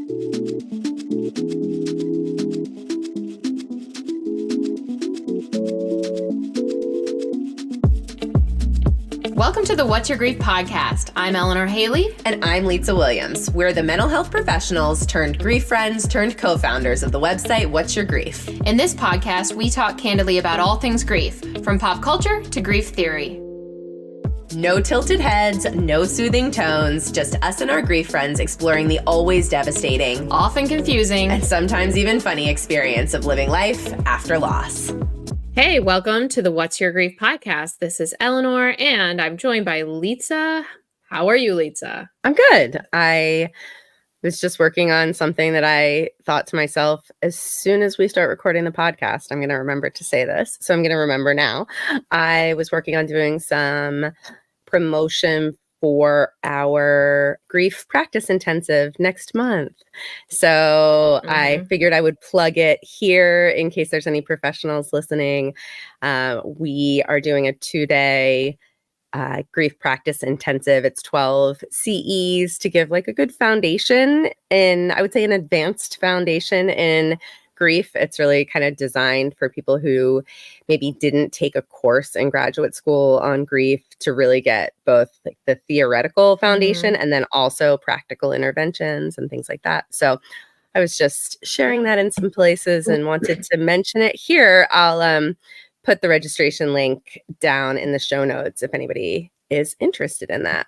Welcome to the What's Your Grief podcast. I'm Eleanor Haley. And I'm Lisa Williams. We're the mental health professionals turned grief friends turned co-founders of the website What's Your Grief. In this podcast, we talk candidly about all things grief, from pop culture to grief theory. No tilted heads, no soothing tones, just us and our grief friends exploring the always devastating, often confusing, and sometimes even funny experience of living life after loss. Hey, welcome to the What's Your Grief podcast. This is Eleanor, and I'm joined by Lisa. How are you, Lisa? I'm good. I was just working on something that I thought to myself, as soon as we start recording the podcast, I'm going to remember to say this. So I'm going to remember now. I was working on doing some promotion for our grief practice intensive next month. So I figured I would plug it here in case there's any professionals listening. We are doing a 2-day grief practice intensive. It's 12 CEs to give like a good foundation, and I would say an advanced foundation in grief. It's really kind of designed for people who maybe didn't take a course in graduate school on grief to really get both like the theoretical foundation and then also practical interventions and things like that. So I was just sharing that in some places and wanted to mention it here. I'll put the registration link down in the show notes if anybody is interested in that.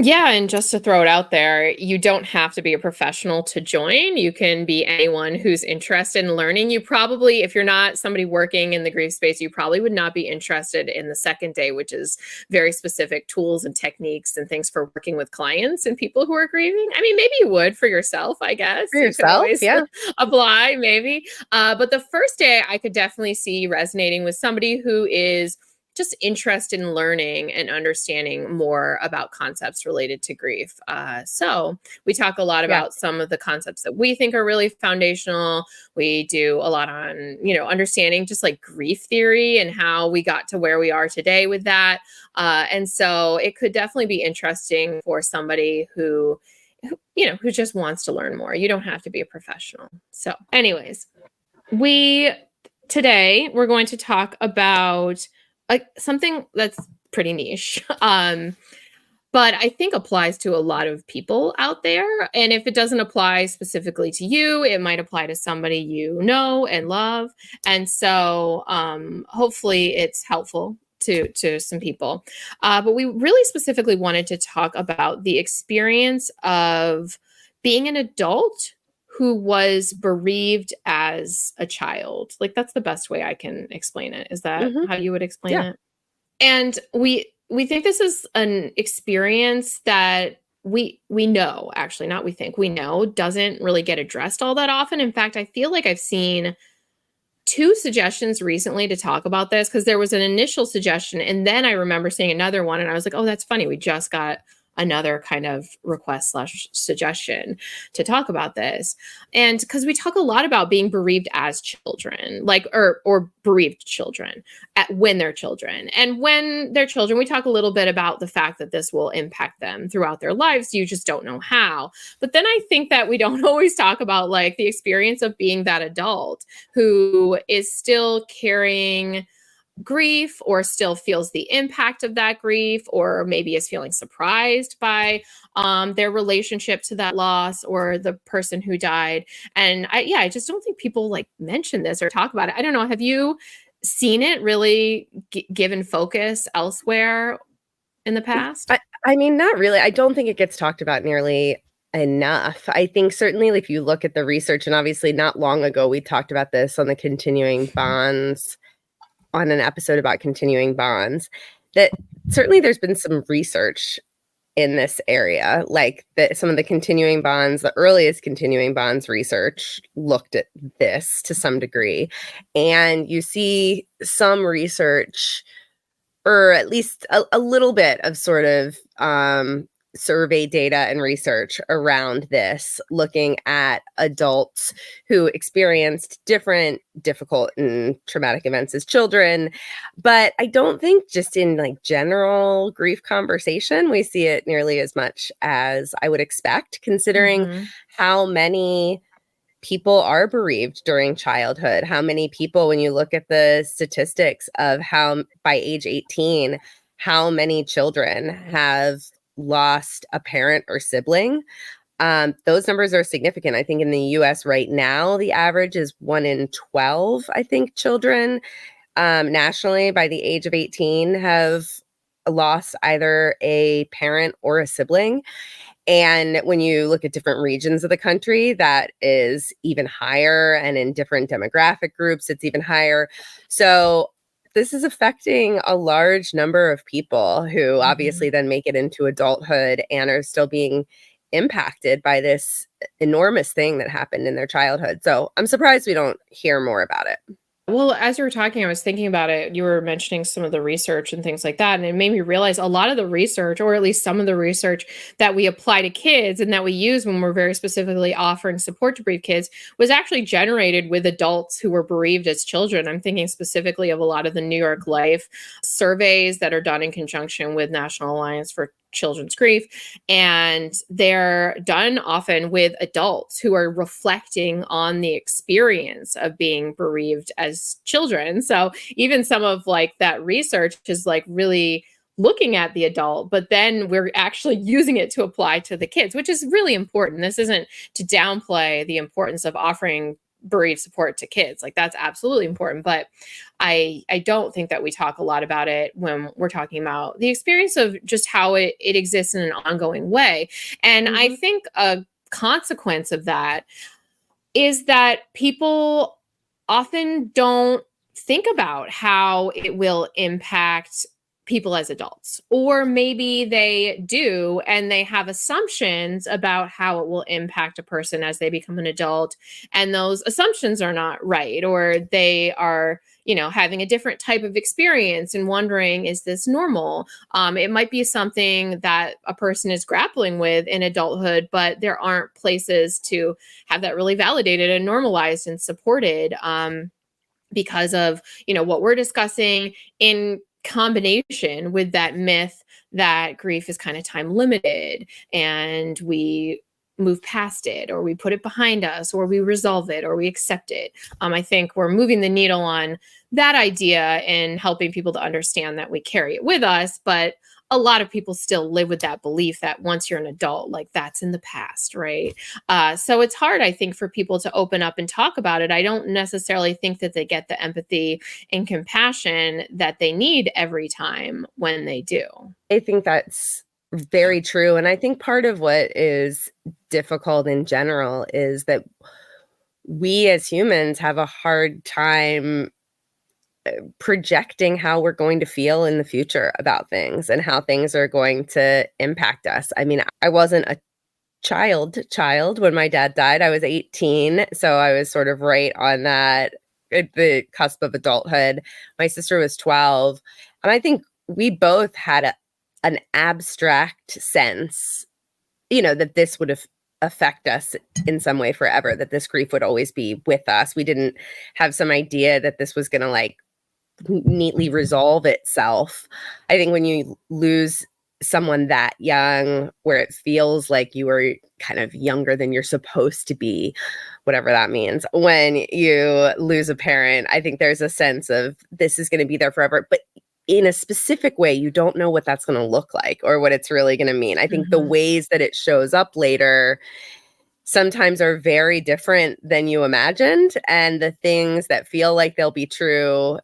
Yeah, and just to throw it out there, you don't have to be a professional to join. You can be anyone who's interested in learning. You probably, if you're not somebody working in the grief space, you probably would not be interested in the second day, which is very specific tools and techniques and things for working with clients and people who are grieving. I mean, maybe you would for yourself, I guess. For yourself, yeah. Apply, maybe. But the first day I could definitely see resonating with somebody who is just interested in learning and understanding more about concepts related to grief. So we talk a lot about some of the concepts that we think are really foundational. We do a lot on, understanding just like grief theory and how we got to where we are today with that. And so it could definitely be interesting for somebody who just wants to learn more. You don't have to be a professional. So anyways, today we're going to talk about something that's pretty niche, but I think applies to a lot of people out there. And if it doesn't apply specifically to you, it might apply to somebody you know and love. And so hopefully it's helpful to some people. But we really specifically wanted to talk about the experience of being an adult who was bereaved as a child. Like, that's the best way I can explain it. Is that how you would explain it? And we think this is an experience that we know, actually, not we think, we know doesn't really get addressed all that often. In fact, I feel like I've seen 2 suggestions recently to talk about this, because there was an initial suggestion and then I remember seeing another one and I was like, oh, that's funny. We just got another kind of request / suggestion to talk about this. And because we talk a lot about being bereaved as children, or bereaved children when they're children. And when they're children, we talk a little bit about the fact that this will impact them throughout their lives. You just don't know how. But then I think that we don't always talk about like the experience of being that adult who is still carrying grief or still feels the impact of that grief, or maybe is feeling surprised by their relationship to that loss or the person who died. And I just don't think people like mention this or talk about it. I don't know. Have you seen it really given focus elsewhere in the past? I mean, not really. I don't think it gets talked about nearly enough. I think certainly if you look at the research, and obviously not long ago, we talked about this on the continuing bonds on an episode about continuing bonds, that certainly there's been some research in this area, like some of the continuing bonds, the earliest continuing bonds research looked at this to some degree. And you see some research, or at least a little bit of sort of survey data and research around this, looking at adults who experienced different difficult and traumatic events as children. But I don't think just in like general grief conversation, we see it nearly as much as I would expect, considering Mhm. how many people are bereaved during childhood. How many people, when you look at the statistics of how by age 18, how many children have lost a parent or sibling, those numbers are significant. I think in the US right now, the average is 1 in 12, I think, children nationally by the age of 18 have lost either a parent or a sibling. And when you look at different regions of the country, that is even higher. And in different demographic groups, it's even higher. So this is affecting a large number of people who obviously Mhm. then make it into adulthood and are still being impacted by this enormous thing that happened in their childhood. So I'm surprised we don't hear more about it. Well, as you were talking, I was thinking about it. You were mentioning some of the research and things like that. And it made me realize a lot of the research, or at least some of the research that we apply to kids and that we use when we're very specifically offering support to bereaved kids, was actually generated with adults who were bereaved as children. I'm thinking specifically of a lot of the New York Life surveys that are done in conjunction with National Alliance for Children's Grief. And they're done often with adults who are reflecting on the experience of being bereaved as children. So even some of like that research is like really looking at the adult, but then we're actually using it to apply to the kids, which is really important. This isn't to downplay the importance of offering bereaved support to kids. Like that's absolutely important, but I don't think that we talk a lot about it when we're talking about the experience of just how it exists in an ongoing way. And I Mhm. think a consequence of that is that people often don't think about how it will impact people as adults. Or maybe they do and they have assumptions about how it will impact a person as they become an adult. And those assumptions are not right, or they are, having a different type of experience and wondering, is this normal? It might be something that a person is grappling with in adulthood, but there aren't places to have that really validated and normalized and supported, because of what we're discussing, in combination with that myth that grief is kind of time limited and we move past it, or we put it behind us, or we resolve it, or we accept it. I think we're moving the needle on that idea and helping people to understand that we carry it with us, but a lot of people still live with that belief that once you're an adult, like that's in the past, right? So it's hard, I think, for people to open up and talk about it. I don't necessarily think that they get the empathy and compassion that they need every time when they do. I think that's very true. And I think part of what is difficult in general is that we as humans have a hard time projecting how we're going to feel in the future about things and how things are going to impact us. I mean, I wasn't a child when my dad died. I was 18, so I was sort of right on that at the cusp of adulthood. My sister was 12, and I think we both had an abstract sense, that this would affect us in some way forever, that this grief would always be with us. We didn't have some idea that this was going to like neatly resolve itself. I think when you lose someone that young, where it feels like you are kind of younger than you're supposed to be, whatever that means, when you lose a parent, I think there's a sense of this is going to be there forever. But in a specific way, you don't know what that's going to look like or what it's really going to mean. I think the Mhm. ways that it shows up later sometimes are very different than you imagined, and the things that feel like they'll be true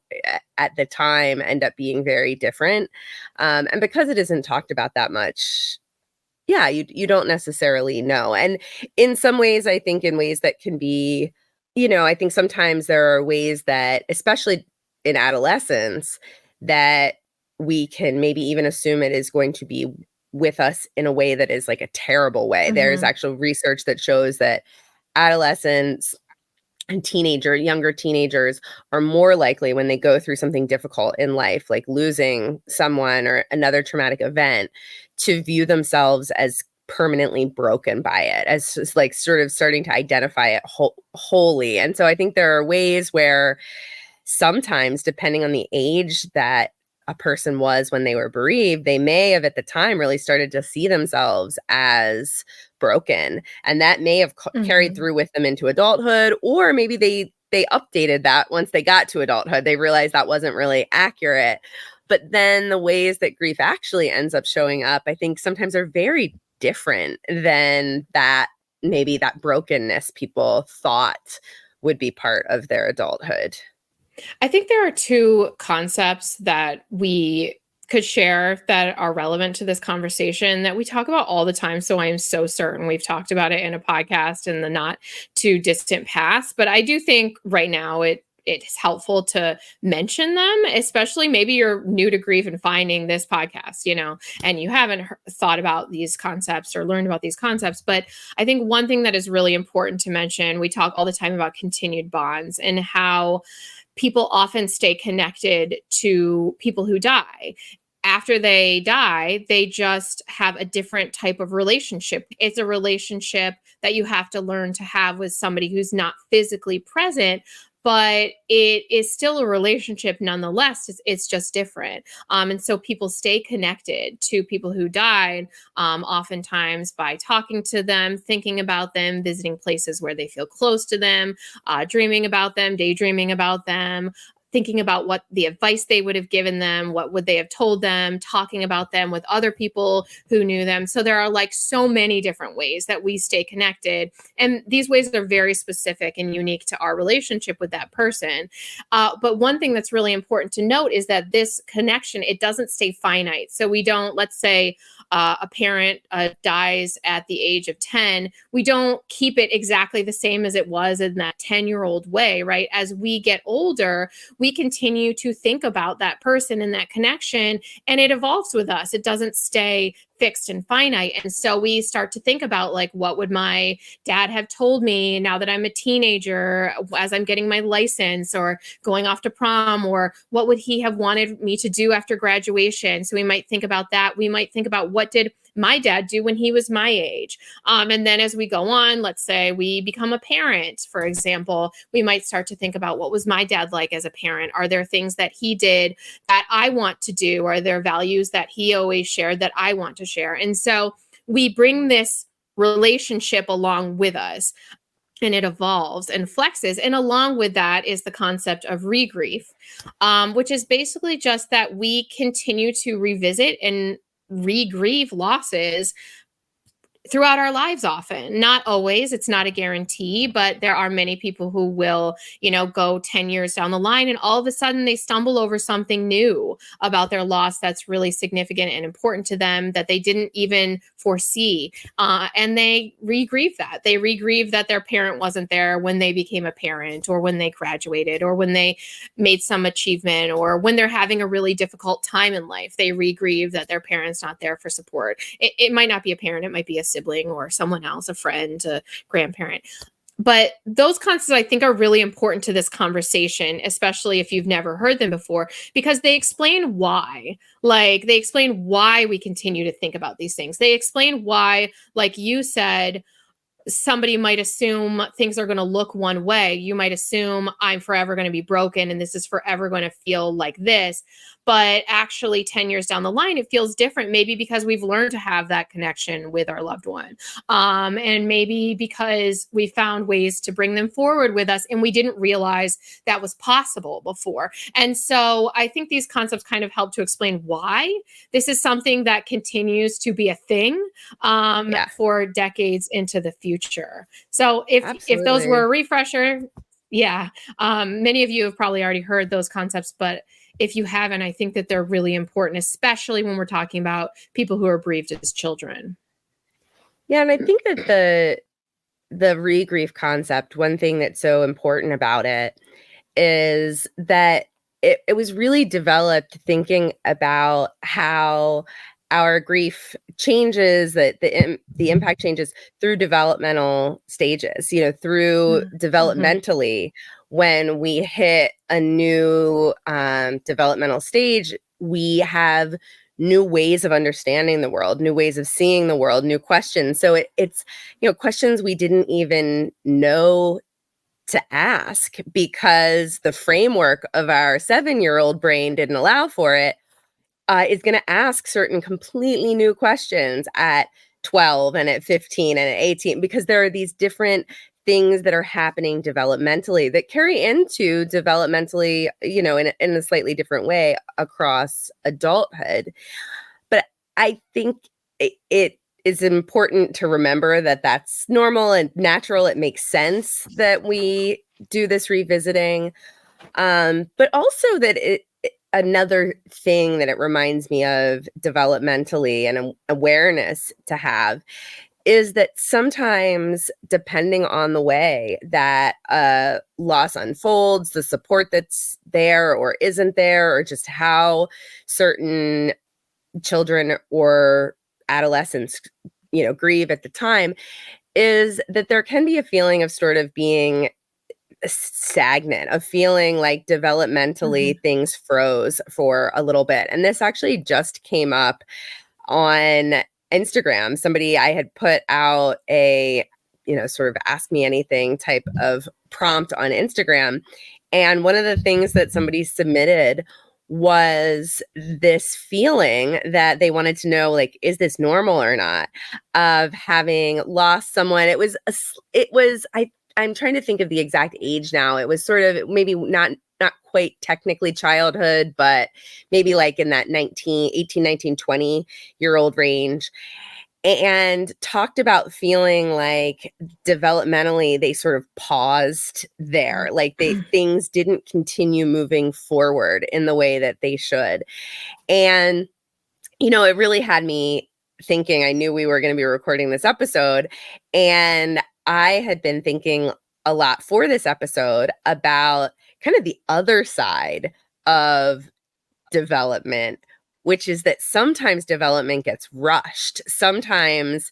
at the time end up being very different, and because it isn't talked about that much, yeah, you don't necessarily know. And in some ways, I think in ways that can be, I think sometimes there are ways that, especially in adolescence, that we can maybe even assume it is going to be with us in a way that is like a terrible way. There's Mhm. actual research that shows that adolescents and younger teenagers are more likely when they go through something difficult in life, like losing someone or another traumatic event, to view themselves as permanently broken by it, as just like sort of starting to identify it wholly. And so I think there are ways where sometimes, depending on the age that a person was when they were bereaved, they may have at the time really started to see themselves as broken. And that may have carried Mhm. through with them into adulthood, or maybe they updated that once they got to adulthood. They realized that wasn't really accurate. But then the ways that grief actually ends up showing up, I think sometimes are very different than that, maybe that brokenness people thought would be part of their adulthood. I think there are two concepts that we could share that are relevant to this conversation that we talk about all the time. So I am so certain we've talked about it in a podcast in the not too distant past. But I do think right now it's helpful to mention them, especially maybe you're new to grief and finding this podcast, and you haven't thought about these concepts or learned about these concepts. But I think one thing that is really important to mention, we talk all the time about continued bonds and how people often stay connected to people who die. After they die, they just have a different type of relationship. It's a relationship that you have to learn to have with somebody who's not physically present, but it is still a relationship nonetheless. It's just different. And so people stay connected to people who died, oftentimes by talking to them, thinking about them, visiting places where they feel close to them, dreaming about them, daydreaming about them, thinking about what the advice they would have given them, what would they have told them, talking about them with other people who knew them. So there are like so many different ways that we stay connected. And these ways are very specific and unique to our relationship with that person. But one thing that's really important to note is that this connection, it doesn't stay finite. So we don't, let's say, a parent dies at the age of 10, we don't keep it exactly the same as it was in that 10-year-old way, right? As we get older, we continue to think about that person and that connection, and it evolves with us. It doesn't stay fixed and finite. And so we start to think about, like, what would my dad have told me now that I'm a teenager, as I'm getting my license or going off to prom, or what would he have wanted me to do after graduation? So we might think about that. We might think about, what did my dad do when he was my age? And then as we go on, let's say we become a parent, for example, we might start to think about, what was my dad like as a parent? Are there things that he did that I want to do? Are there values that he always shared that I want to share? And so we bring this relationship along with us, and it evolves and flexes. And along with that is the concept of regrief, which is basically just that we continue to revisit and regrieve losses throughout our lives. Often, not always, it's not a guarantee, but there are many people who will, go 10 years down the line, and all of a sudden they stumble over something new about their loss that's really significant and important to them that they didn't even foresee. And they regrieve that. They regrieve that their parent wasn't there when they became a parent, or when they graduated, or when they made some achievement, or when they're having a really difficult time in life. They regrieve that their parent's not there for support. It might not be a parent, it might be a sibling or someone else, a friend, a grandparent. But those concepts, I think, are really important to this conversation, especially if you've never heard them before, because they explain why. Like, they explain why we continue to think about these things. They explain why, like you said, somebody might assume things are going to look one way. You might assume, I'm forever going to be broken and this is forever going to feel like this. But actually, 10 years down the line, it feels different, maybe because we've learned to have that connection with our loved one. And maybe because we found ways to bring them forward with us and we didn't realize that was possible before. And so I think these concepts kind of help to explain why this is something that continues to be a thing, Yeah, for decades into the future. So if those were absolutely. a refresher, yeah, many of you have probably already heard those concepts, but if you haven't, I think that they're really important, especially when we're talking about people who are bereaved as children. Yeah, and I think that the regrief concept, one thing that's so important about it is that it was really developed thinking about how our grief changes, that the impact changes through developmental stages, through Mhm. developmentally. When we hit a new developmental stage, we have new ways of understanding the world, new ways of seeing the world, new questions. So it's questions we didn't even know to ask because the framework of our 7-year-old brain didn't allow for it, is going to ask certain completely new questions at 12 and at 15 and at 18, because there are these different things that are happening developmentally that carry into developmentally, in a slightly different way across adulthood. But I think it is important to remember that that's normal and natural. It makes sense that we do this revisiting, but also that another thing that it reminds me of developmentally and awareness to have is that sometimes, depending on the way that loss unfolds, the support that's there or isn't there, or just how certain children or adolescents, grieve at the time, is that there can be a feeling of sort of being stagnant, of feeling like developmentally Mhm. things froze for a little bit. And this actually just came up on Instagram. Somebody, I had put out a, sort of ask me anything type of prompt on Instagram. And one of the things that somebody submitted was this feeling that they wanted to know, like, is this normal or not, of having lost someone. I'm trying to think of the exact age now. It was sort of maybe not quite technically childhood, but maybe like in that 18, 19, 20-year-old range, and talked about feeling like developmentally they sort of paused there, like things didn't continue moving forward in the way that they should. And it really had me thinking. I knew we were going to be recording this episode, and I had been thinking a lot for this episode about kind of the other side of development, which is that sometimes development gets rushed. Sometimes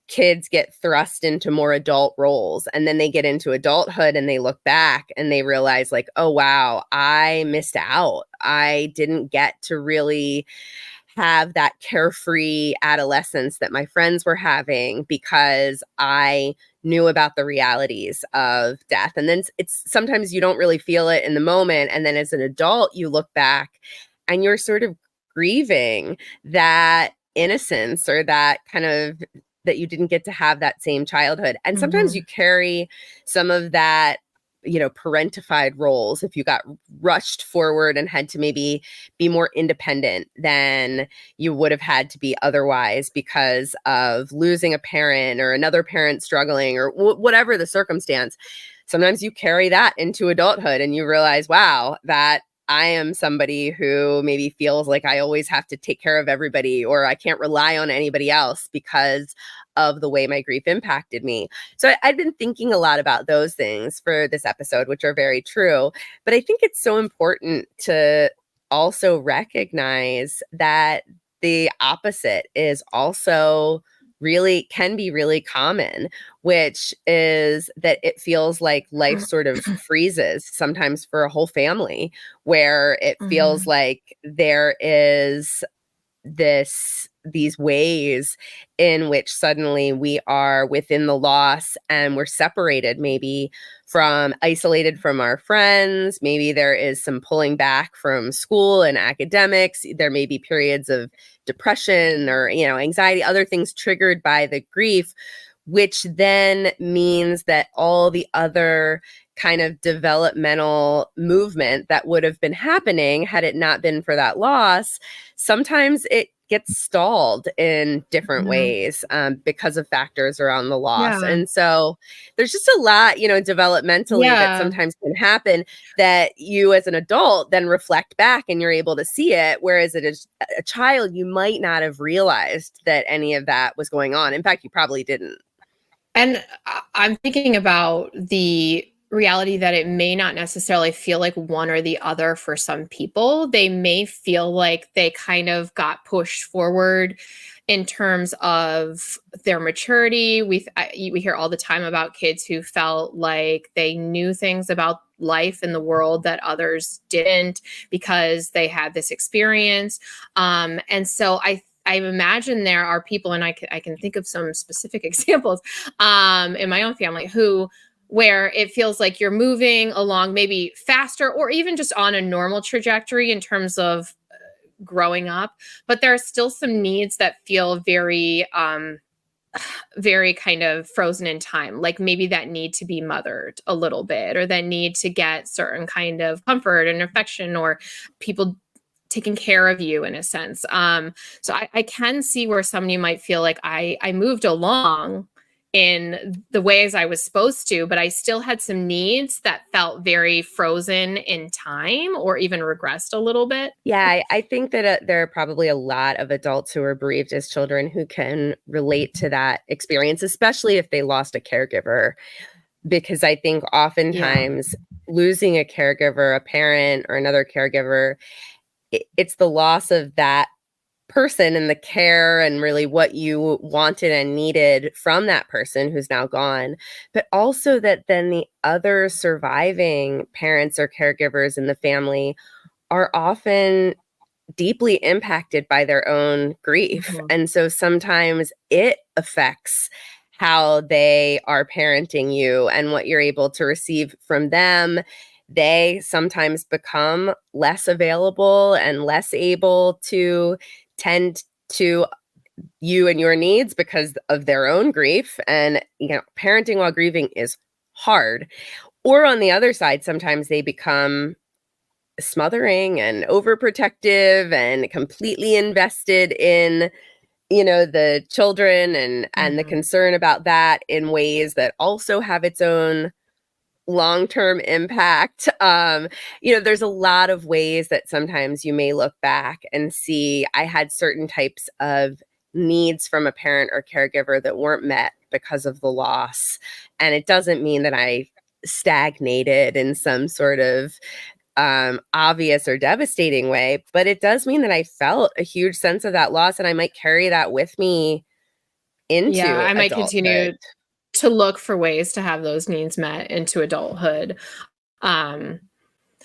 kids get thrust into more adult roles, and then they get into adulthood and they look back and they realize, like, oh wow, I missed out. I didn't get to really have that carefree adolescence that my friends were having because I knew about the realities of death. And then it's sometimes you don't really feel it in the moment, and then as an adult you look back and you're sort of grieving that innocence, or that kind of, that you didn't get to have that same childhood. And sometimes you Mhm. carry some of that, parentified roles, if you got rushed forward and had to maybe be more independent than you would have had to be otherwise because of losing a parent or another parent struggling, or whatever the circumstance. Sometimes you carry that into adulthood and you realize, wow, that I am somebody who maybe feels like I always have to take care of everybody, or I can't rely on anybody else because of the way my grief impacted me. So I've been thinking a lot about those things for this episode, which are very true. But I think it's so important to also recognize that the opposite is also really, can be really common, which is that it feels like life sort of freezes sometimes for a whole family, where it feels Mhm. like there is these ways in which suddenly we are within the loss and we're separated, maybe from, isolated from our friends. Maybe there is some pulling back from school and academics. There may be periods of depression or anxiety, other things triggered by the grief, which then means that all the other kind of developmental movement that would have been happening had it not been for that loss, sometimes it gets stalled in different Mhm. ways, because of factors around the loss. Yeah. And so there's just a lot, developmentally, that Yeah. sometimes can happen, that you as an adult then reflect back and you're able to see it. Whereas as a child, you might not have realized that any of that was going on. In fact, you probably didn't. And I'm thinking about the reality that it may not necessarily feel like one or the other for some people. They may feel like they kind of got pushed forward in terms of their maturity. We hear all the time about kids who felt like they knew things about life in the world that others didn't because they had this experience. And so I imagine there are people, and I can think of some specific examples in my own family where it feels like you're moving along maybe faster or even just on a normal trajectory in terms of growing up, but there are still some needs that feel very kind of frozen in time, like maybe that need to be mothered a little bit, or that need to get certain kind of comfort and affection, or people taking care of you in a sense. So I can see where somebody might feel like I moved along in the ways I was supposed to, but I still had some needs that felt very frozen in time or even regressed a little bit. Yeah, I think that there are probably a lot of adults who are bereaved as children who can relate to that experience, especially if they lost a caregiver. Because I think Yeah. oftentimes losing a caregiver, a parent or another caregiver, it's the loss of that person and the care and really what you wanted and needed from that person who's now gone. But also that then the other surviving parents or caregivers in the family are often deeply impacted by their own grief. Mhm. And so sometimes it affects how they are parenting you and what you're able to receive from them. They sometimes become less available and less able to tend to you and your needs because of their own grief. And, parenting while grieving is hard. Or on the other side, sometimes they become smothering and overprotective and completely invested in the children and the Mhm. concern about that in ways that also have its own long-term impact. There's a lot of ways that sometimes you may look back and see I had certain types of needs from a parent or caregiver that weren't met because of the loss, and it doesn't mean that I stagnated in some sort of obvious or devastating way, but it does mean that I felt a huge sense of that loss, and I might carry that with me Yeah, into I might adulthood. continue to look for ways to have those needs met into adulthood. Um,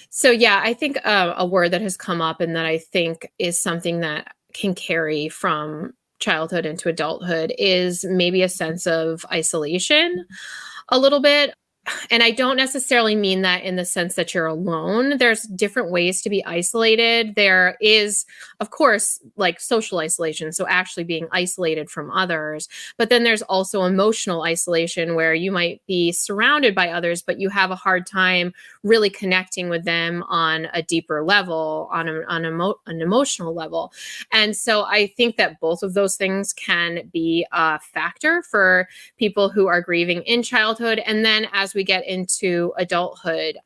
so yeah, I think a word that has come up and that I think is something that can carry from childhood into adulthood is maybe a sense of isolation a little bit. And I don't necessarily mean that in the sense that you're alone. There's different ways to be isolated. There is, of course, like social isolation, so actually being isolated from others. But then there's also emotional isolation where you might be surrounded by others, but you have a hard time really connecting with them on a deeper level, an emotional level. And so I think that both of those things can be a factor for people who are grieving in childhood. And then as we get into adulthood,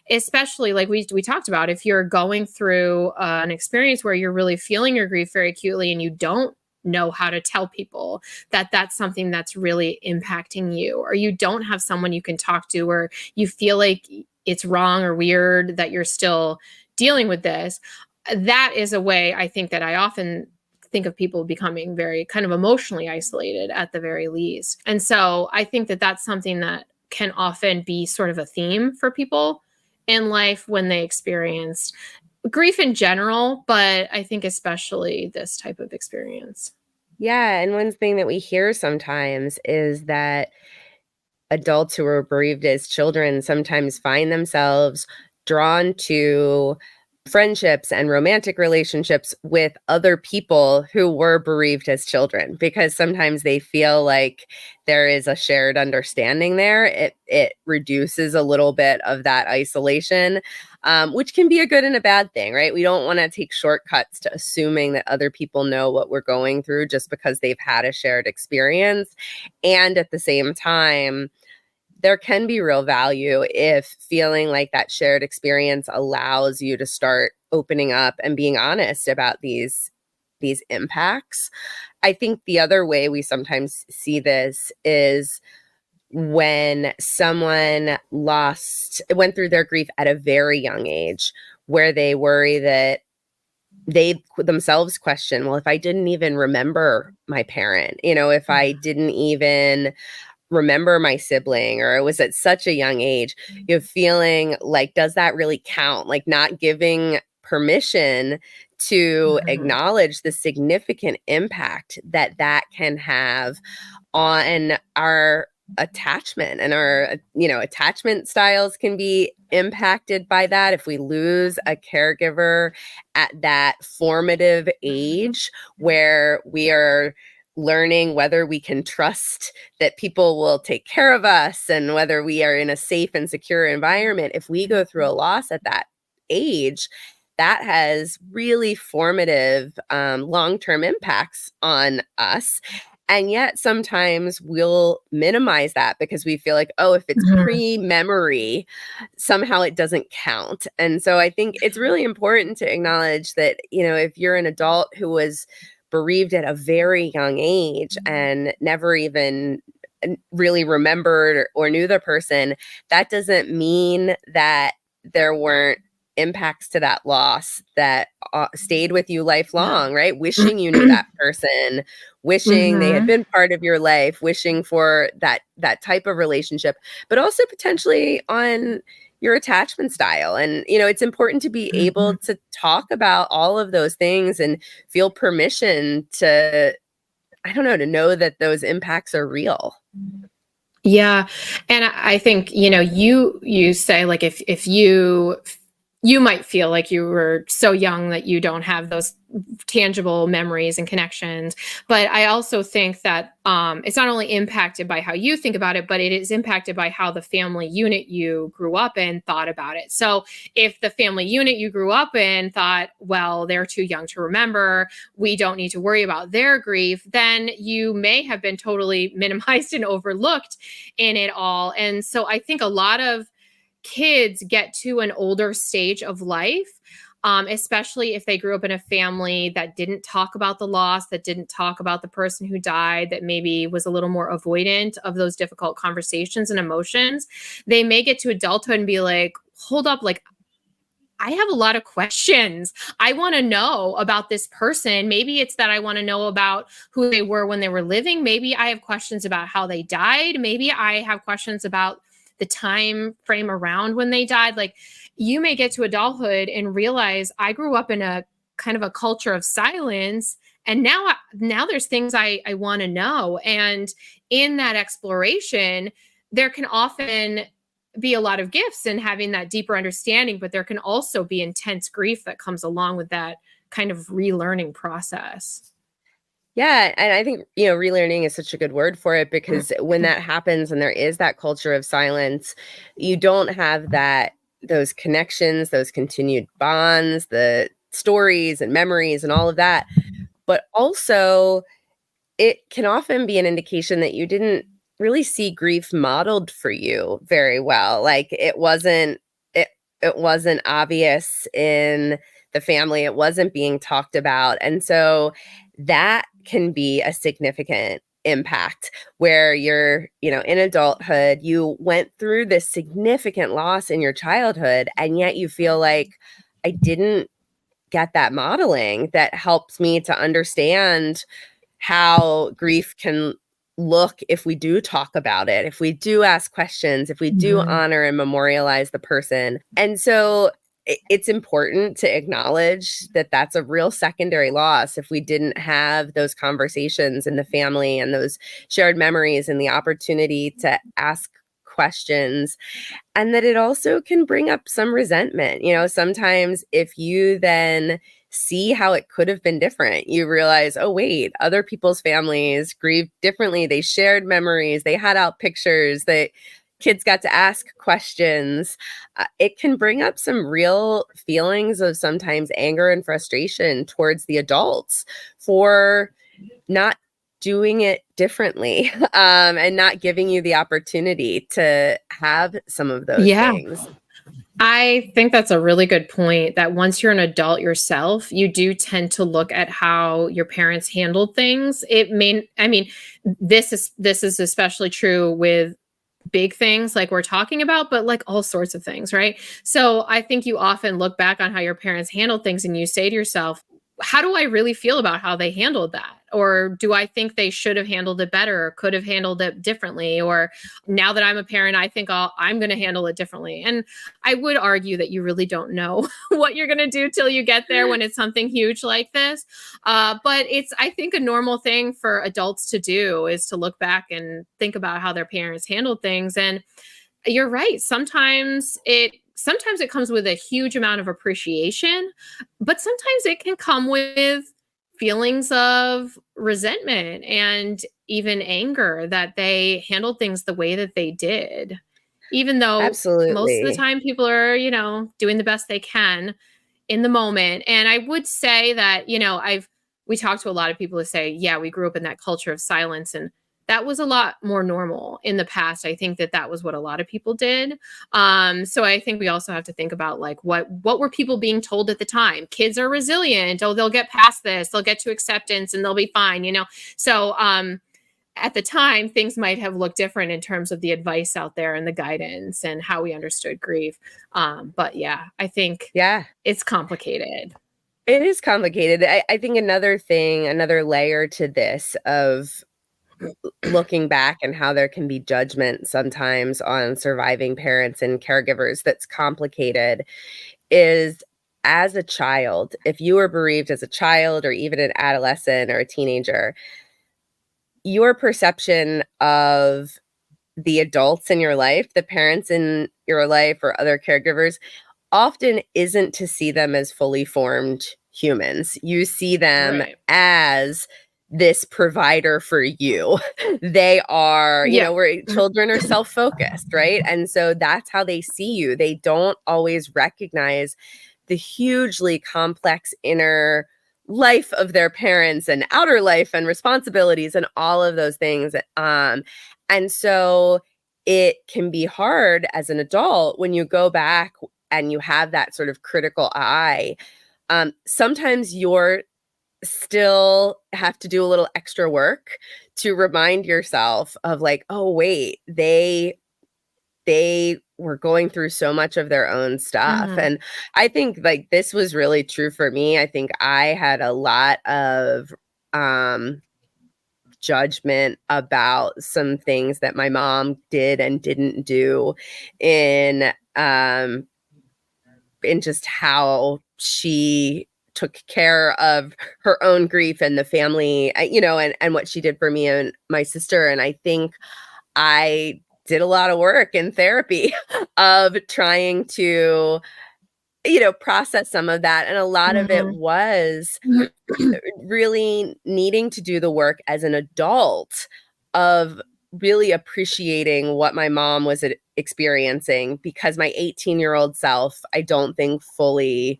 especially like we talked about, if you're going through an experience where you're really feeling your grief very acutely and you don't know how to tell people that that's something that's really impacting you, or you don't have someone you can talk to, or you feel like it's wrong or weird that you're still dealing with this, that is a way I think that I often think of people becoming very kind of emotionally isolated at the very least. And so I think that that's something that can often be sort of a theme for people in life when they experience grief in general, but I think especially this type of experience. Yeah, and one thing that we hear sometimes is that adults who are bereaved as children sometimes find themselves drawn to friendships and romantic relationships with other people who were bereaved as children, because sometimes they feel like there is a shared understanding there. It reduces a little bit of that isolation, which can be a good and a bad thing, right? We don't want to take shortcuts to assuming that other people know what we're going through just because they've had a shared experience. And at the same time, there can be real value if feeling like that shared experience allows you to start opening up and being honest about these impacts. I think the other way we sometimes see this is when someone went through their grief at a very young age, where they worry that they themselves question, well, if I didn't even remember my parent, if I didn't even remember my sibling, or it was at such a young age, you're feeling like, does that really count? Like, not giving permission to Mhm. acknowledge the significant impact that that can have on our attachment, and our attachment styles can be impacted by that if we lose a caregiver at that formative age, where we are learning whether we can trust that people will take care of us, and whether we are in a safe and secure environment. If we go through a loss at that age, that has really formative long-term impacts on us. And yet sometimes we'll minimize that because we feel like, oh, if it's Mhm. pre-memory, somehow it doesn't count. And so I think it's really important to acknowledge that, if you're an adult who was bereaved at a very young age and never even really remembered or knew the person, that doesn't mean that there weren't impacts to that loss that stayed with you lifelong, right? Wishing you knew that person, wishing they had Mhm. been part of your life, wishing for that type of relationship, but also potentially on your attachment style. And it's important to be able Mhm. to talk about all of those things and feel permission to, I don't know, to know that those impacts are real. Yeah, and I think, you say, like, if you might feel like you were so young that you don't have those tangible memories and connections, but I also think that it's not only impacted by how you think about it, but it is impacted by how the family unit you grew up in thought about it. So if the family unit you grew up in thought, well, they're too young to remember, we don't need to worry about their grief, then you may have been totally minimized and overlooked in it all. And so I think a lot of kids get to an older stage of life, especially if they grew up in a family that didn't talk about the loss, that didn't talk about the person who died, that maybe was a little more avoidant of those difficult conversations and emotions. They may get to adulthood and be like, hold up, like, I have a lot of questions. I want to know about this person. Maybe it's that I want to know about who they were when they were living. Maybe I have questions about how they died. Maybe I have questions about the time frame around when they died. Like, you may get to adulthood and realize I grew up in a kind of a culture of silence, and now there's things I want to know. And in that exploration, there can often be a lot of gifts in having that deeper understanding, but there can also be intense grief that comes along with that kind of relearning process. Yeah, and I think, relearning is such a good word for it, because when that happens and there is that culture of silence, you don't have those connections, those continued bonds, the stories and memories and all of that. But also, it can often be an indication that you didn't really see grief modeled for you very well. Like, it wasn't obvious in the family. It wasn't being talked about. And so that can be a significant impact, where you're, in adulthood, you went through this significant loss in your childhood, and yet you feel like, I didn't get that modeling that helps me to understand how grief can look if we do talk about it, if we do ask questions, if we do Mhm. honor and memorialize the person. And so it's important to acknowledge that that's a real secondary loss if we didn't have those conversations in the family and those shared memories and the opportunity to ask questions. And that it also can bring up some resentment. Sometimes if you then see how it could have been different, you realize, oh, wait, other people's families grieved differently. They shared memories, they had out pictures, that kids got to ask questions. It can bring up some real feelings of sometimes anger and frustration towards the adults for not doing it differently, and not giving you the opportunity to have some of those Yeah. things. I think that's a really good point, that once you're an adult yourself, you do tend to look at how your parents handled things. It may I mean, this is especially true with big things like we're talking about, but like all sorts of things, right? So I think you often look back on how your parents handled things and you say to yourself, how do I really feel about how they handled that? Or do I think they should have handled it better or could have handled it differently? Or now that I'm a parent, I think I'm going to handle it differently. And I would argue that you really don't know what you're going to do till you get there when it's something huge like this. But it's, I think, a normal thing for adults to do is to look back and think about how their parents handled things. And you're right. Sometimes it comes with a huge amount of appreciation, but sometimes it can come with feelings of resentment and even anger that they handled things the way that they did. Even though most of the Absolutely. time people are, doing the best they can in the moment. And I would say that, we talked to a lot of people who say, yeah, we grew up in that culture of silence, and that was a lot more normal in the past. I think that was what a lot of people did. So I think we also have to think about like what were people being told at the time? Kids are resilient. Oh, they'll get past this. They'll get to acceptance and they'll be fine. So at the time, things might have looked different in terms of the advice out there and the guidance and how we understood grief. But yeah, I think Yeah. it's complicated. It is complicated. I think another thing, another layer to this of looking back and how there can be judgment sometimes on surviving parents and caregivers that's complicated is as a child, if you were bereaved as a child or even an adolescent or a teenager, your perception of the adults in your life, the parents in your life or other caregivers, often isn't to see them as fully formed humans. You see them Right. as this provider for you. They are, Yeah. where children are self-focused, right? And so that's how they see you. They don't always recognize the hugely complex inner life of their parents and outer life and responsibilities and all of those things. And so it can be hard as an adult when you go back and you have that sort of critical eye. Sometimes you're still have to do a little extra work to remind yourself of like, oh, wait, they were going through so much of their own stuff. Mhm. And I think like this was really true for me. I think I had a lot of judgment about some things that my mom did and didn't do in just how she took care of her own grief and the family, and what she did for me and my sister. And I think I did a lot of work in therapy of trying to, process some of that. And a lot of it Mhm. was really needing to do the work as an adult of really appreciating what my mom was experiencing, because my 18-year-old self, I don't think fully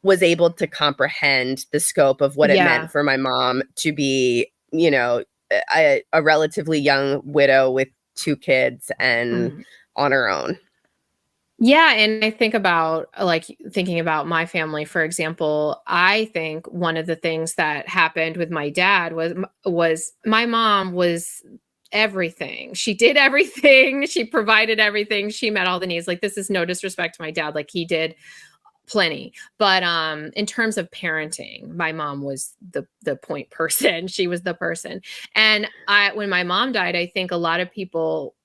was able to comprehend the scope of what it meant Yeah. for my mom to be, a relatively young widow with two kids and Mhm. on her own. Yeah, and I think about like thinking about my family, for example. I think one of the things that happened with my dad was my mom was everything. She did everything. She provided everything. She met all the needs. Like, this is no disrespect to my dad. Like, he did plenty. But in terms of parenting, my mom was the point person. She was the person. And when my mom died, I think a lot of people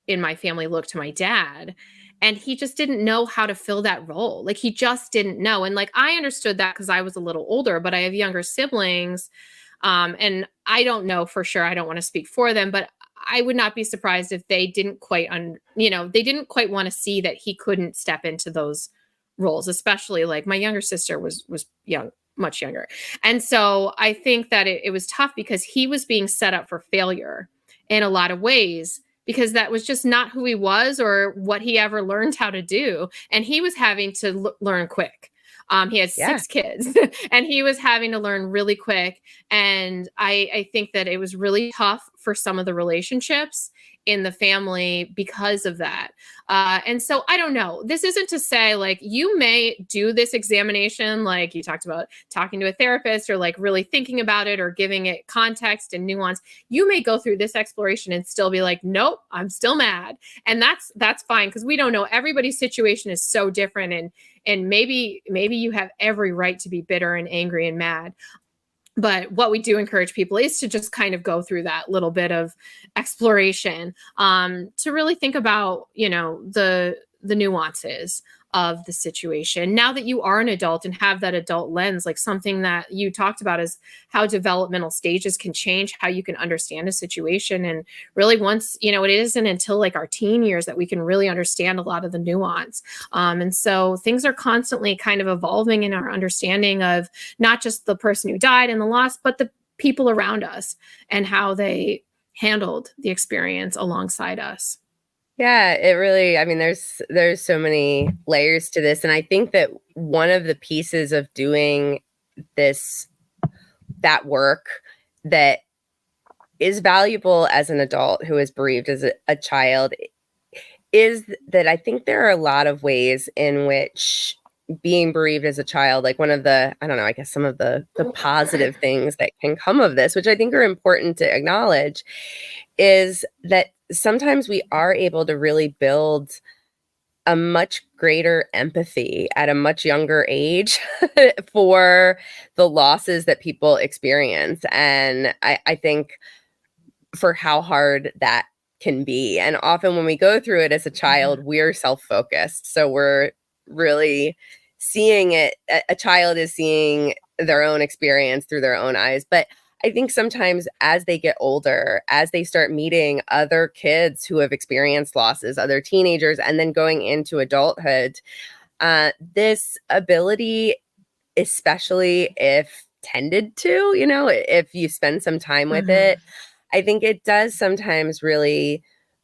in my family looked to my dad, and he just didn't know how to fill that role. Like, he just didn't know. And like, I understood that because I was a little older, but I have younger siblings. And I don't know for sure. I don't want to speak for them, but I would not be surprised if they didn't quite they didn't quite want to see that he couldn't step into those roles, especially like my younger sister was young, much younger. And so I think that it was tough because he was being set up for failure in a lot of ways, because that was just not who he was or what he ever learned how to do. And he was having to learn quick. He had Yeah. 6 kids and he was having to learn really quick. And I think that it was really tough for some of the relationships in the family because of that. And so I don't know. This isn't to say like you may do this examination, like you talked about talking to a therapist or like really thinking about it or giving it context and nuance. You may go through this exploration and still be like, nope, I'm still mad. And that's fine, because we don't know. Everybody's situation is so different. And maybe you have every right to be bitter and angry and mad. But what we do encourage people is to just kind of go through that little bit of exploration, to really think about, the nuances of the situation. Now that you are an adult and have that adult lens, like something that you talked about is how developmental stages can change how you can understand a situation. And really once, it isn't until like our teen years that we can really understand a lot of the nuance. And so things are constantly kind of evolving in our understanding of not just the person who died and the loss, but the people around us and how they handled the experience alongside us. Yeah, it really, I mean, there's so many layers to this. And I think that one of the pieces of doing that work that is valuable as an adult who is bereaved as a child is that I think there are a lot of ways in which being bereaved as a child, like one of the, I don't know, I guess some of the positive things that can come of this, which I think are important to acknowledge, is that sometimes we are able to really build a much greater empathy at a much younger age for the losses that people experience. And I think for how hard that can be. And often when we go through it as a child, we're self-focused. So we're really seeing it. A child is seeing their own experience through their own eyes. But I think sometimes as they get older, as they start meeting other kids who have experienced losses, other teenagers, and then going into adulthood, this ability, especially if tended to, if you spend some time with it, I think it does sometimes really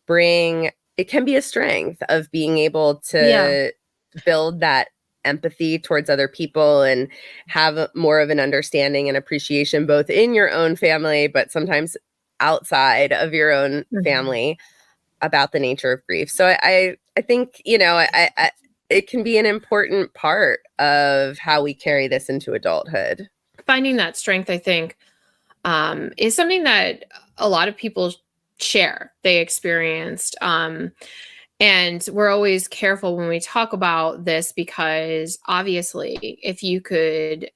it can be a strength of being able Yeah. to build that empathy towards other people and have more of an understanding and appreciation both in your own family, but sometimes outside of your own family about the nature of grief. So I think, it can be an important part of how we carry this into adulthood. Finding that strength, I think, is something that a lot of people share, they experienced. And we're always careful when we talk about this, because obviously if you could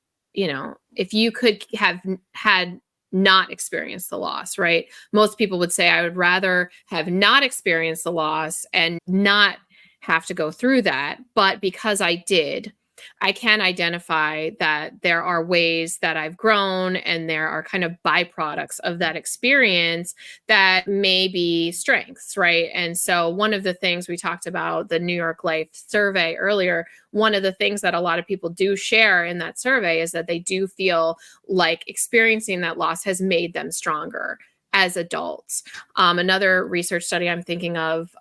have had not experienced the loss, right? Most people would say, I would rather have not experienced the loss and not have to go through that. But because I did, I can identify that there are ways that I've grown, and there are kind of byproducts of that experience that may be strengths, right? And so one of the things we talked about, the New York Life survey earlier, one of the things that a lot of people do share in that survey is that they do feel like experiencing that loss has made them stronger as adults. Another research study I'm thinking of,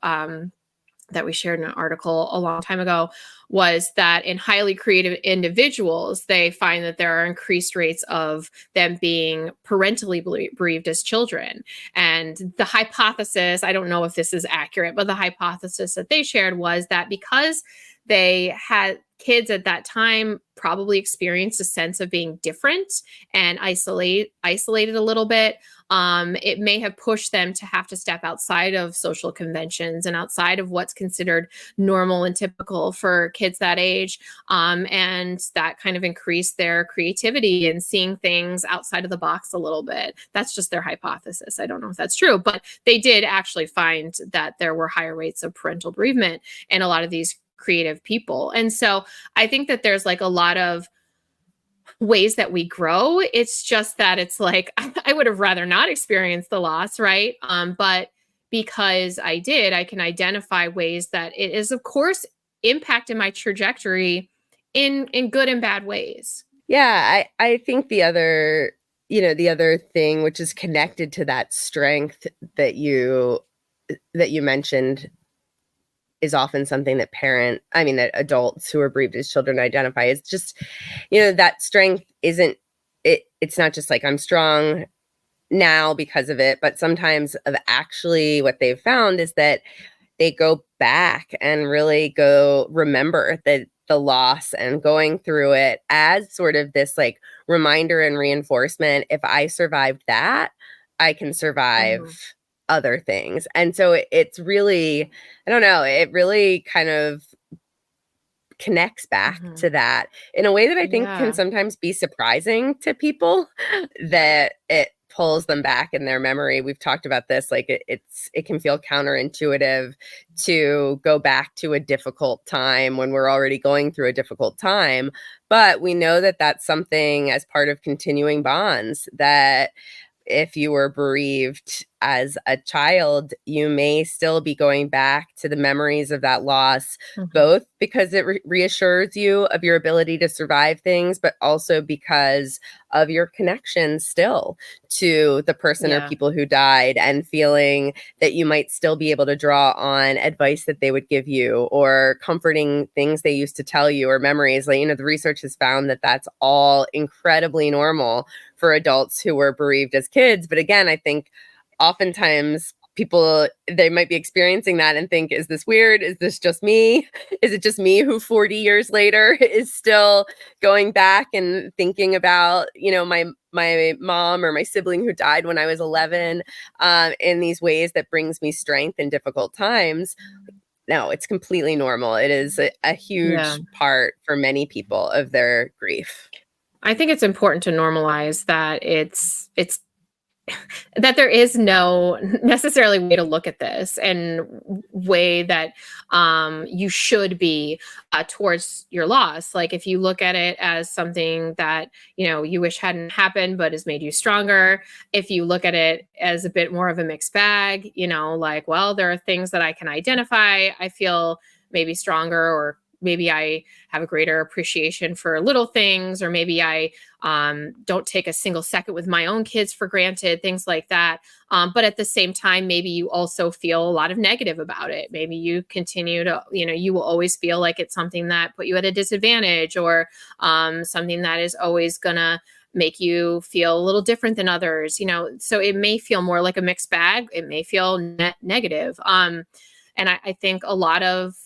that we shared in an article a long time ago, was that in highly creative individuals, they find that there are increased rates of them being parentally bereaved as children. And the hypothesis, I don't know if this is accurate, but the hypothesis that they shared was that because they had kids at that time probably experienced a sense of being different and isolated a little bit, it may have pushed them to have to step outside of social conventions and outside of what's considered normal and typical for kids that age. And that kind of increased their creativity and seeing things outside of the box a little bit. That's just their hypothesis. I don't know if that's true, but they did actually find that there were higher rates of parental bereavement in a lot of these creative people. And so I think that there's like a lot of ways that we grow. It's just that it's like, I would have rather not experienced the loss, right? But because I did, I can identify ways that it is, of course, impacted my trajectory in good and bad ways. Yeah, I think the other thing which is connected to that strength that you mentioned is often something that that adults who are bereaved as children identify. It's just, that strength it's not just like I'm strong now because of it, but sometimes of actually what they've found is that they go back and really go remember the loss and going through it as sort of this like reminder and reinforcement. If I survived that, I can survive Mhm. other things. And so it's really, I don't know, it really kind of connects back Mhm. to that in a way that I think can Yeah. sometimes be surprising to people that it pulls them back in their memory. We've talked about this, like it can feel counterintuitive to go back to a difficult time when we're already going through a difficult time, but we know that that's something as part of continuing bonds that if you were bereaved as a child, you may still be going back to the memories of that loss, Mhm. both because it reassures you of your ability to survive things, but also because of your connection still to the person or Yeah. people who died, and feeling that you might still be able to draw on advice that they would give you or comforting things they used to tell you or memories. Like, the research has found that that's all incredibly normal for adults who were bereaved as kids. But again, I think oftentimes people, they might be experiencing that and think, is this weird? Is this just me? Is it just me who 40 years later is still going back and thinking about, my mom or my sibling who died when I was 11 in these ways that brings me strength in difficult times? No, it's completely normal. It is a Yeah. huge part for many people of their grief. I think it's important to normalize that it's that there is no necessarily way to look at this and way that you should be towards your loss. Like if you look at it as something that you wish hadn't happened but has made you stronger, if you look at it as a bit more of a mixed bag, like, well, there are things that I can identify, I feel maybe stronger, or maybe I have a greater appreciation for little things, or maybe I don't take a single second with my own kids for granted, things like that. But at the same time, maybe you also feel a lot of negative about it. Maybe you continue to, you will always feel like it's something that put you at a disadvantage, or something that is always going to make you feel a little different than others, so it may feel more like a mixed bag. It may feel negative. And I think a lot of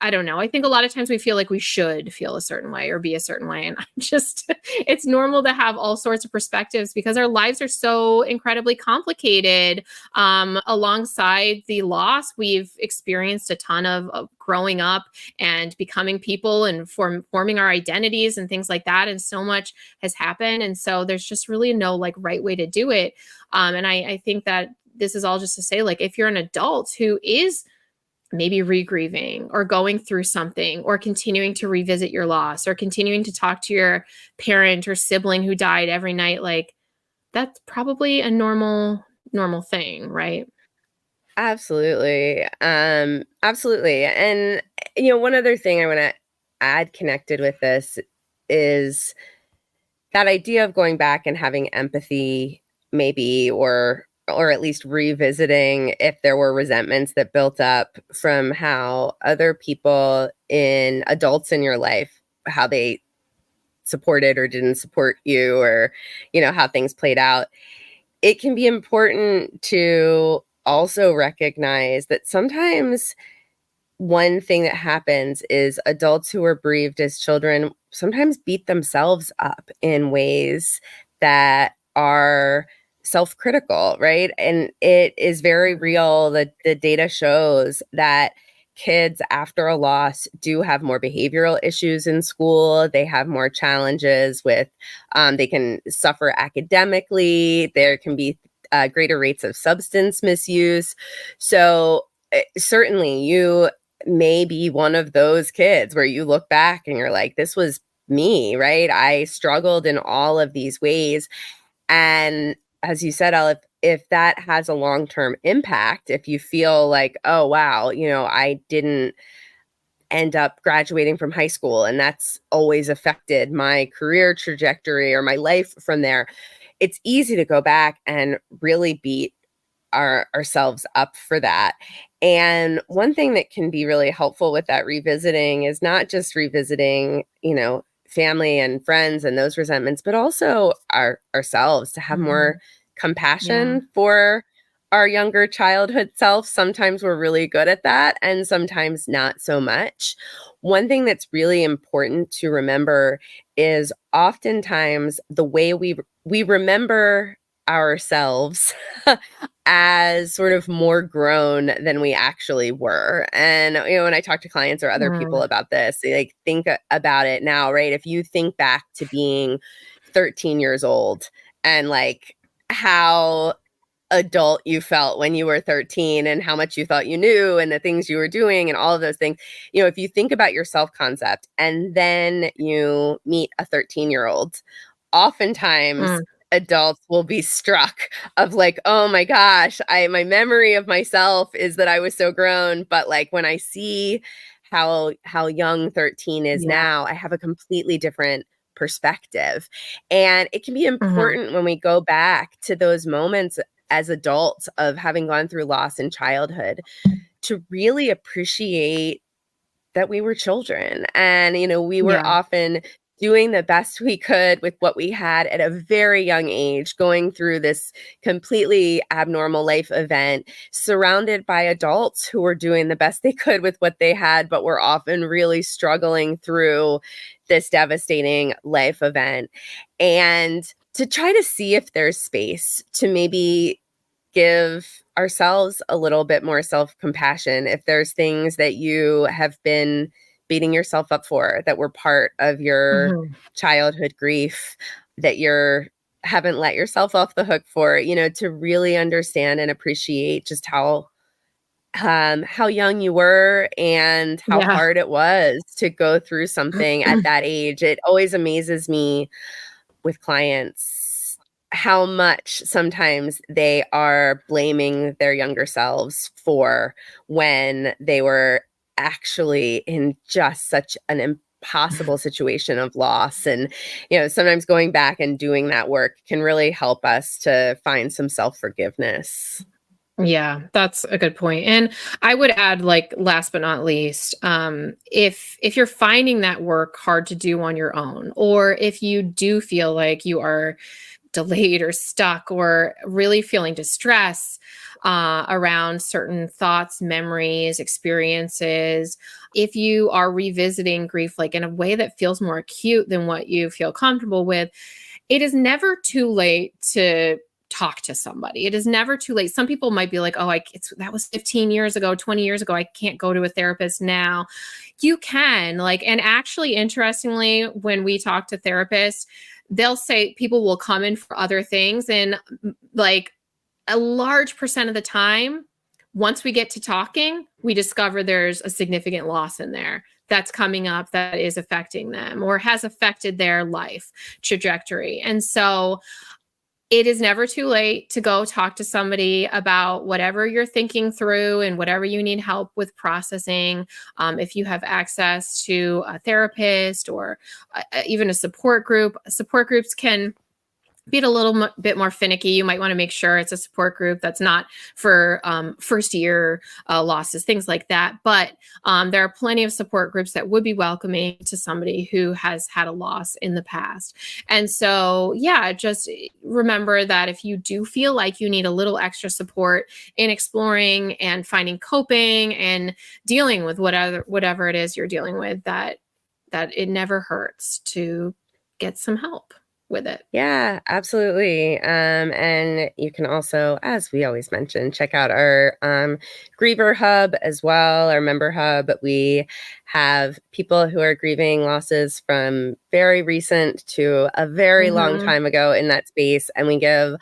I don't know. I think a lot of times we feel like we should feel a certain way or be a certain way. And it's normal to have all sorts of perspectives because our lives are so incredibly complicated. Alongside the loss, we've experienced a ton of growing up and becoming people and forming our identities and things like that. And so much has happened. And so there's just really no like right way to do it. And I think that this is all just to say, like, if you're an adult who is maybe regrieving or going through something or continuing to revisit your loss or continuing to talk to your parent or sibling who died every night, like that's probably a normal thing, right? Absolutely. Absolutely. And one other thing I want to add connected with this is that idea of going back and having empathy, maybe, or at least revisiting if there were resentments that built up from how other people in adults in your life, how they supported or didn't support you, or how things played out. It can be important to also recognize that sometimes one thing that happens is adults who were bereaved as children sometimes beat themselves up in ways that are self-critical, right? And it is very Mhm. real that the data shows that kids after a loss do have more behavioral issues in school. They have more challenges with, they can suffer academically. There can be greater rates of substance misuse. So certainly you may be one of those kids where you look back and you're like, this was me, right? I struggled in all of these ways. And as you said, Olive, if that has a long term impact, if you feel like, oh, wow, I didn't end up graduating from high school and that's always affected my career trajectory or my life from there, it's easy to go back and really beat ourselves up for that. And one thing that can be really helpful with that revisiting is not just revisiting, family and friends and those resentments, but also ourselves, to have more Mhm. compassion for our younger childhood self. Sometimes we're really good at that, and sometimes not so much. One thing that's really important to remember is oftentimes the way we remember ourselves as sort of more grown than we actually were. And when I talk to clients or other people Mm. about this, they like think about it now, right? If you think back to being 13 years old and like how adult you felt when you were 13 and how much you thought you knew and the things you were doing and all of those things. If you think about your self concept and then you meet a 13-year-old, oftentimes Mm. adults will be struck of like, oh my gosh, my memory of myself is that I was so grown, but like when I see how young 13 is Yeah. now, I have a completely different perspective. And it can be Mhm. important when we go back to those moments as adults of having gone through loss in childhood to really appreciate that we were children and we were Yeah. often doing the best we could with what we had at a very young age, going through this completely abnormal life event, surrounded by adults who were doing the best they could with what they had, but were often really struggling through this devastating life event. And to try to see if there's space to maybe give ourselves a little bit more self-compassion if there's things that you have been beating yourself up for that were part of your Mhm. childhood grief that you're haven't let yourself off the hook for, to really understand and appreciate just how young you were and how Yeah. hard it was to go through something at that age. It always amazes me with clients how much sometimes they are blaming their younger selves for when they were actually in just such an impossible situation of loss. And sometimes going back and doing that work can really help us to find some self-forgiveness. Yeah, that's a good point. And I would add, like, last but not least, if you're finding that work hard to do on your own, or if you do feel like you are delayed or stuck or really feeling distress around certain thoughts, memories, experiences, if you are revisiting grief like in a way that feels more acute than what you feel comfortable with, it is never too late to talk to somebody. It is never too late. Some people might be like, "Oh, that was 15 years ago, 20 years ago. I can't go to a therapist now." You can, like, and actually interestingly, when we talk to therapists, they'll say people will come in for other things, and like a large percent of the time, once we get to talking, we discover there's a significant loss in there that's coming up that is affecting them or has affected their life trajectory. And so it is never too late to go talk to somebody about whatever you're thinking through and whatever you need help with processing. If you have access to a therapist or even a support groups can be a little bit more finicky. You might want to make sure it's a support group that's not for first year losses, things like that. But there are plenty of support groups that would be welcoming to somebody who has had a loss in the past. And so, yeah, just remember that if you do feel like you need a little extra support in exploring and finding coping and dealing with whatever it is you're dealing with, that it never hurts to get some help with it. Yeah, absolutely. And you can also, as we always mention, check out our Griever Hub as well, our member hub. We have people who are grieving losses from very recent to a very long Mhm. time ago in that space. And we give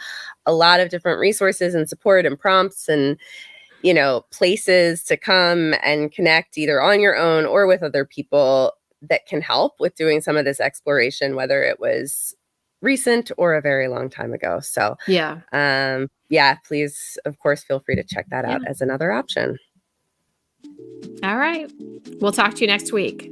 a lot of different resources and support and prompts and places to come and connect either on your own or with other people that can help with doing some of this exploration, whether it was recent or a very long time ago. So, Yeah. yeah, please, of course, feel free to check that Yeah. out as another option. All right. We'll talk to you next week.